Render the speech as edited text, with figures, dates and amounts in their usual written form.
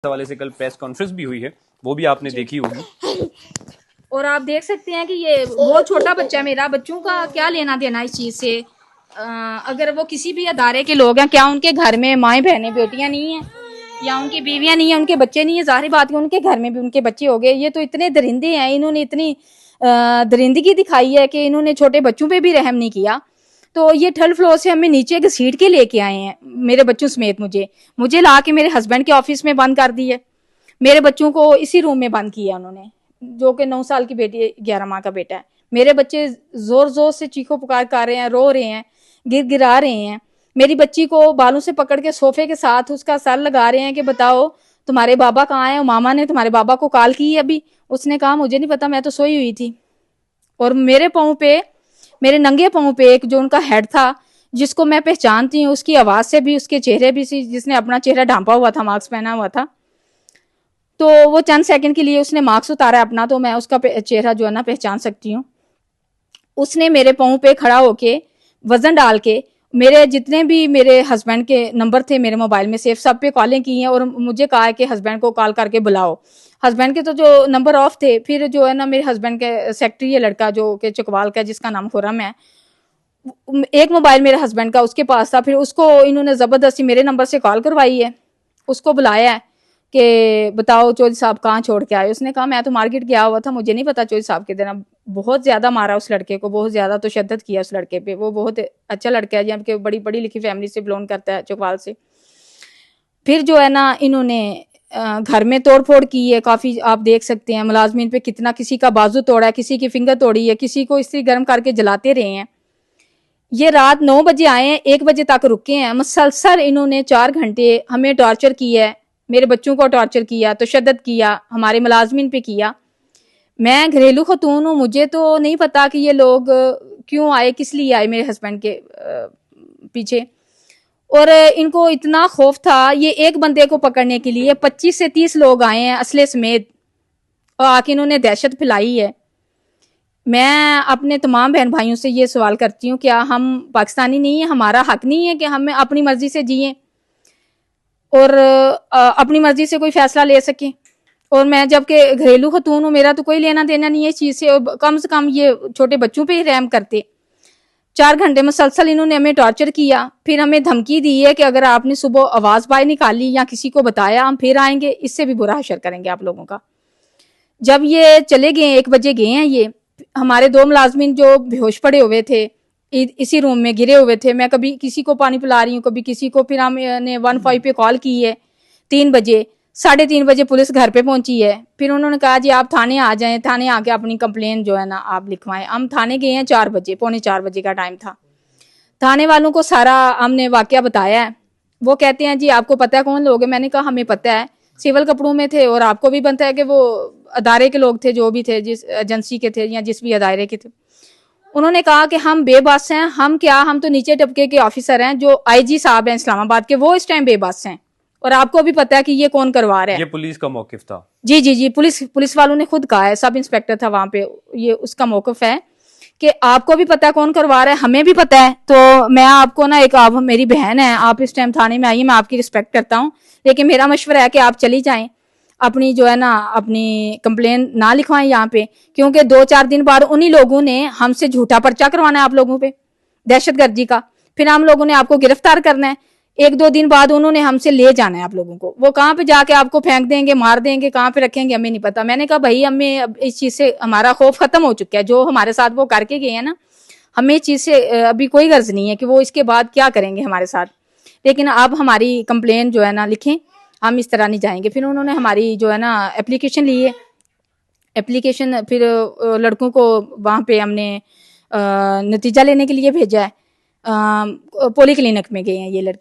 हवाले से कल प्रेस कॉन्फ्रेंस भी हुई है, वो भी आपने देखी होगी। और आप देख सकते हैं कि ये बहुत छोटा बच्चा है मेरा, बच्चों का क्या लेना देना इस चीज से। अगर वो किसी भी अदारे के लोग हैं, क्या उनके घर में माएँ बहनें बेटियां नहीं है या उनकी बीवियां नहीं है, उनके बच्चे नहीं है? जाहिर बात है उनके घर में भी उनके बच्चे हो गए। ये तो इतने दरिंदे हैं, इन्होंने इतनी दरिंदगी दिखाई है कि इन्होंने छोटे बच्चों पे भी रहम नहीं किया। तो ये थर्ड फ्लोर से हमें नीचे घसीट के लेके आए हैं मेरे बच्चों समेत। मुझे ला के मेरे हस्बैंड के ऑफिस में बंद कर दी है, मेरे बच्चों को इसी रूम में बंद किया उन्होंने, जो कि 9 साल की बेटी 11 माह का बेटा है। मेरे बच्चे जोर जोर से चीखो पुकार कर रहे हैं, रो रहे हैं, गिरा रहे हैं। मेरी बच्ची को बालों से पकड़ के सोफे के साथ उसका सर लगा रहे हैं कि बताओ तुम्हारे बाबा कहाँ हैं। मामा ने तुम्हारे बाबा को कॉल की है अभी? उसने कहा मुझे नहीं पता, मैं तो सोई हुई थी। और मेरे पाँव पे, मेरे नंगे पाँव पे एक जो उनका हेड था, जिसको मैं पहचानती हूँ, उसकी आवाज से भी, उसके चेहरे भी से, जिसने अपना चेहरा ढांपा हुआ था, मास्क पहना हुआ था, तो वो चंद सेकंड के लिए उसने मास्क उतारा अपना, तो मैं उसका चेहरा जो है ना पहचान सकती हूँ। उसने मेरे पाँव पे खड़ा होके वजन डाल के, मेरे जितने भी मेरे हस्बैंड के नंबर थे मेरे मोबाइल में सेफ, सब पे कॉलें की हैं और मुझे कहा है कि हस्बैंड को कॉल करके बुलाओ। हस्बैंड के तो जो नंबर ऑफ थे। फिर जो है ना मेरे हस्बैंड के सेक्रेटरी है लड़का जो कि चकवाल का, जिसका नाम खुरम है, एक मोबाइल मेरे हस्बैंड का उसके पास था। फिर उसको इन्होंने जबरदस्ती मेरे नंबर से कॉल करवाई है, उसको बुलाया है कि बताओ चौधरी साहब कहाँ छोड़ के आए। उसने कहा मैं तो मार्केट गया हुआ था, मुझे नहीं पता चौधरी साहब के देना। बहुत ज्यादा मारा उस लड़के को, बहुत ज्यादा तशद्दुद किया उस लड़के पे। वो बहुत अच्छा लड़का है, जबकि बड़ी पढ़ी लिखी फैमिली से बिलोंग करता है, चकवाल से। फिर जो है ना इन्होंने घर में तोड़ फोड़ की है काफी। आप देख सकते हैं मुलाजमीन पे कितना, किसी का बाजू तोड़ा है, किसी की फिंगर तोड़ी है, किसी को इस्त्री गर्म करके जलाते रहे हैं। ये रात 9 बजे आए हैं, 1 बजे तक रुके हैं। मुसलसल इन्होंने 4 घंटे हमें टॉर्चर किया है, मेरे बच्चों को टॉर्चर किया, तशद्दुद किया, हमारे मुलाजमीन पे किया। मैं घरेलू खतून हूँ, मुझे तो नहीं पता कि ये लोग क्यों आए, किस लिए आए मेरे हस्बैंड के पीछे। और इनको इतना खौफ था, ये एक बंदे को पकड़ने के लिए 25 से 30 लोग आए हैं असले समेत, और आके इन्होंने दहशत फैलाई है। मैं अपने तमाम बहन भाइयों से ये सवाल करती हूँ, क्या हम पाकिस्तानी नहीं है? हमारा हक नहीं है कि हम अपनी मर्जी से जिए और अपनी मर्जी से कोई फैसला ले सके? और मैं जबकि घरेलू खतून हूँ, मेरा तो कोई लेना देना नहीं है इस चीज से। और कम से कम ये छोटे बच्चों पे ही रहम करते। 4 घंटे मुसलसल इन्होंने हमें टॉर्चर किया। फिर हमें धमकी दी है कि अगर आपने सुबह आवाज बाहर निकाली या किसी को बताया, हम फिर आएंगे, इससे भी बुरा हशर करेंगे आप लोगों का। जब ये चले गए, 1 बजे गए हैं ये, हमारे 2 मुलाजमीन जो बेहोश पड़े हुए थे इसी रूम में गिरे हुए थे। मैं कभी किसी को पानी पिला रही हूँ, कभी किसी को। फिर हमने 15 पे कॉल की है 3 बजे, 3:30 बजे पुलिस घर पे पहुंची है। फिर उन्होंने कहा जी आप थाने आ जाएं, थाने आके अपनी कंप्लेन जो है ना आप लिखवाएं। हम थाने गए हैं 4 बजे, पौने 4 बजे का टाइम था। थाने वालों को सारा हमने वाकया बताया है। वो कहते हैं जी आपको पता है कौन लोग है? मैंने कहा हमें पता है, सिविल कपड़ों में थे और आपको भी बनता है कि वो अदारे के लोग थे, जो भी थे, जिस एजेंसी के थे या जिस भी अदारे के थे। उन्होंने कहा कि हम बेबस हैं। हम क्या, हम तो नीचे टबके के ऑफिसर हैं, जो आईजी साहब हैं इस्लामाबाद के, वो इस टाइम बेबस हैं। और आपको भी पता है कि ये कौन करवा रहा है। ये पुलिस का मौकिफ था। जी जी जी, पुलिस वालों ने खुद कहा है, सब इंस्पेक्टर था वहां पे, ये उसका मौकफ है कि आपको भी पता है कौन करवा रहा है, हमें भी पता है। तो मैं आपको ना, एक आप मेरी बहन है, आप इस टाइम थाने में आइए, मैं आपकी रिस्पेक्ट करता हूँ, लेकिन मेरा मशवरा है कि आप चली जाएं, अपनी जो है ना अपनी कंप्लेन ना लिखवाएं यहाँ पे। क्योंकि 2-4 दिन बाद उन्हीं लोगों ने हमसे झूठा पर्चा करवाना है आप लोगों पे, दहशतगर्दी का। फिर हम लोगों ने आपको गिरफ्तार करना है। 1-2 दिन बाद उन्होंने हमसे ले जाना है आप लोगों को। वो कहाँ पे जाके आपको फेंक देंगे, मार देंगे, कहाँ पे रखेंगे हमें नहीं पता। मैंने कहा भाई हमें अब इस चीज से हमारा खौफ खत्म हो चुका है। जो हमारे साथ वो करके गए हैं ना, हमें इस चीज से अभी कोई गर्ज नहीं है कि वो इसके बाद क्या करेंगे हमारे साथ। लेकिन आप हमारी कंप्लेन जो है ना लिखें, हम इस तरह नहीं जाएंगे। फिर उन्होंने हमारी जो है ना एप्लीकेशन ली है। एप्लीकेशन फिर लड़कों को वहाँ पे हमने नतीजा लेने के लिए भेजा है। पॉली क्लिनिक में गए हैं ये लड़के।